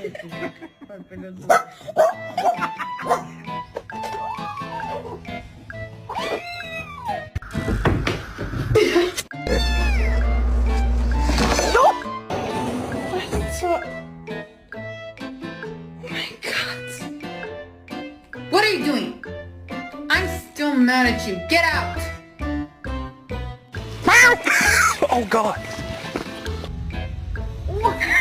What are you doing? I'm still mad at you. Get out! Oh God. What?